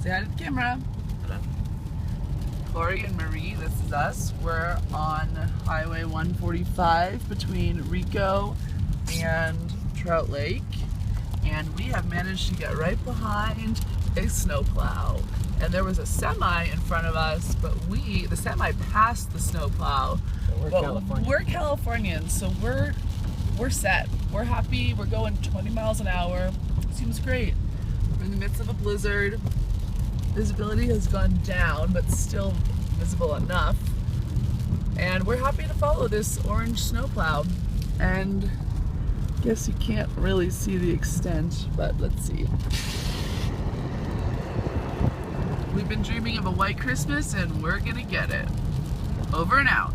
Say hi to the camera. Corey and Marie, this is us. We're on Highway 145 between Rico and Trout Lake. And we have managed to get right behind a snowplow. And there was a semi in front of us, but the semi passed the snowplow. We're Californians, so we're set. We're happy. We're going 20 miles an hour. Seems great. We're in the midst of a blizzard. Visibility has gone down, but still visible enough. And we're happy to follow this orange snowplow. And I guess you can't really see the extent, but let's see. We've been dreaming of a white Christmas, and we're gonna get it. Over and out.